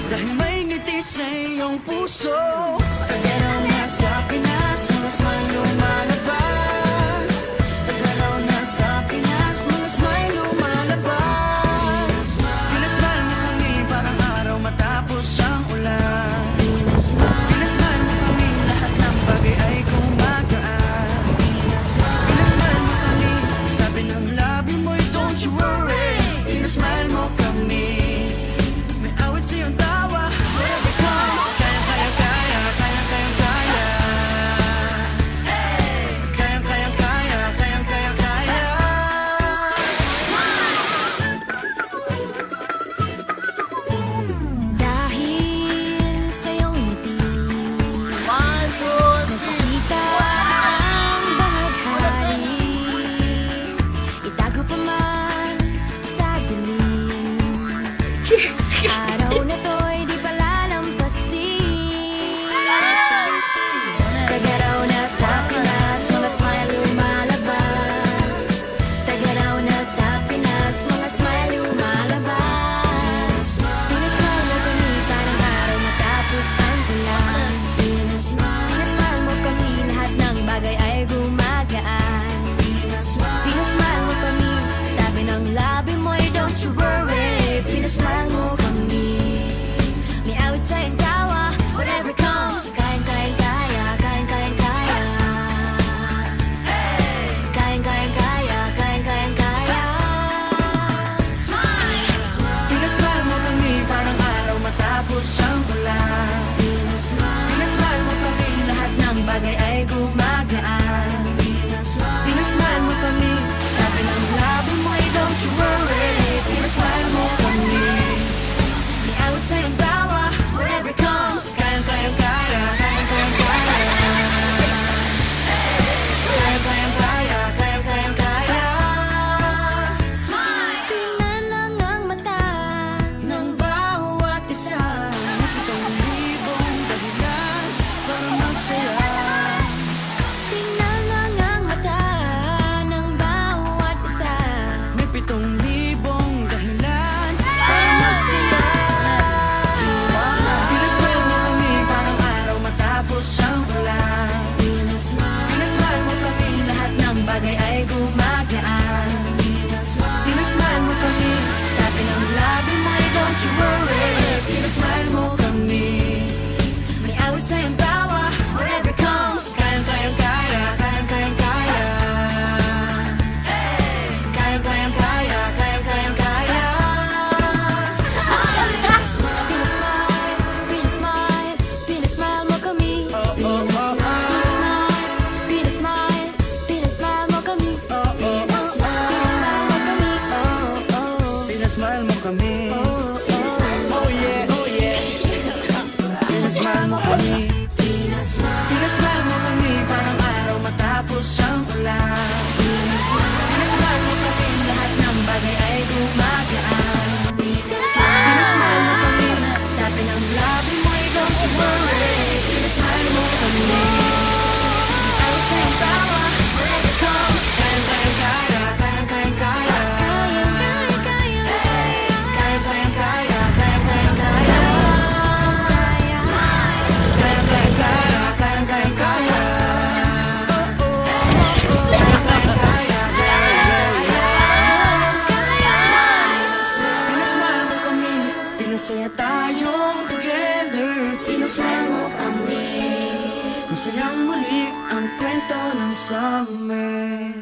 dahil may ngiti sa iyong puso. Tagaraw na sa Pinas, mga smile lumalabas. Tagaraw na sa Pinas, mga smile lumalabas. Pinasmile mo kami parang araw matapos ang ulan. Pinasmile mo kami, lahat ng bagay ay gumagaan. Pinasmile mo kami, sabi ng labi mo'y don't you worry. Pinasmile mo kami, may awit sa iyong tawa. Whatever comes, kaya, kaya, kaya, kaya, kaya, kaya. Kaya, kaya, kaya, kaya, kaya, kaya. Dahil sa iyong ngiti, nakikita ang bahaghari. Itago pa man sa dilim, araw na to'y di palalampasin. Tagaraw na sa Pinas, mga smile lumalabas. Tagaraw na sa Pinas, mga smile lumalabas. Pinasmile mo kami parang araw matapos ang ulan. Pinasmile mo kami, lahat ng bagay ay gumagaan. Pinasmile mo kami, sabi ng labi mo'y don't you worry. Pinasmile mo kami, may awit sa iyong tawa. Whatever comes, kayang kayang kaya, kayang kayang kaya. Kayang kayang kaya, kayang kayang kaya. Pinasmile mo kami parang araw matapos ang ulan. Pinasmile mo kami, lahat ng bagay ay gumagaan. Pinasmile mo kami, sabi ng labi mo ay don't you worry. Pinasmile mo kami, may awit sa iyong tawa. Whatever comes, kayang kayang kaya, kayang kayang kaya. Kayang kayang kaya, kayang kayang kaya. Tingnan lang ang mata Ng bawat isa, itong libong dahilan para magsaya. Tingnan lang ang mata ng bawat isa. May 7,000 dahilan para magsaya. Pinasmile mo kami parang araw matapos ang ulan. Pinasmile mo kami, lahat ng bagay ay gumagaan. Pinasmile mo kami, sabi ng labi mo ay don't you worry. Pinasmile mo kami, may awit sa iyong tawa. Whatever comes, kayang kayang kaya, kayang kayang kaya. Kayang kayang kaya, kayang kayang kaya. Pinasmile, pinasmile, pinasmile mo kami. Pinasmile, pinasmile mo kami. Pinasmile mo kami, oh, oh. Pinasmile mo kami. Oh yeah, oh yeah. Pinasmile mo kami. Pinasmile mo kami parang araw matapos ang ulan. Pinasmile mo kami, lahat ng bagay ay gumagaan. Pinasmile mo kami, sabi ng labi mo ay don't you worry. Pinasmile mo kami, out sa iyong tawa. Wherever it comes, kayang kayang kaya, kayang kayang kaya. Kayang kayang kaya, kayang kayang kaya. Kayang kayang kaya, kayang kayang kaya. Kayang kayang kaya, kayang kayang kaya. Pinasmile mo kami, pinasaya tayong together. Pinasmile mo kami, masayang muli ang kwento ng summer.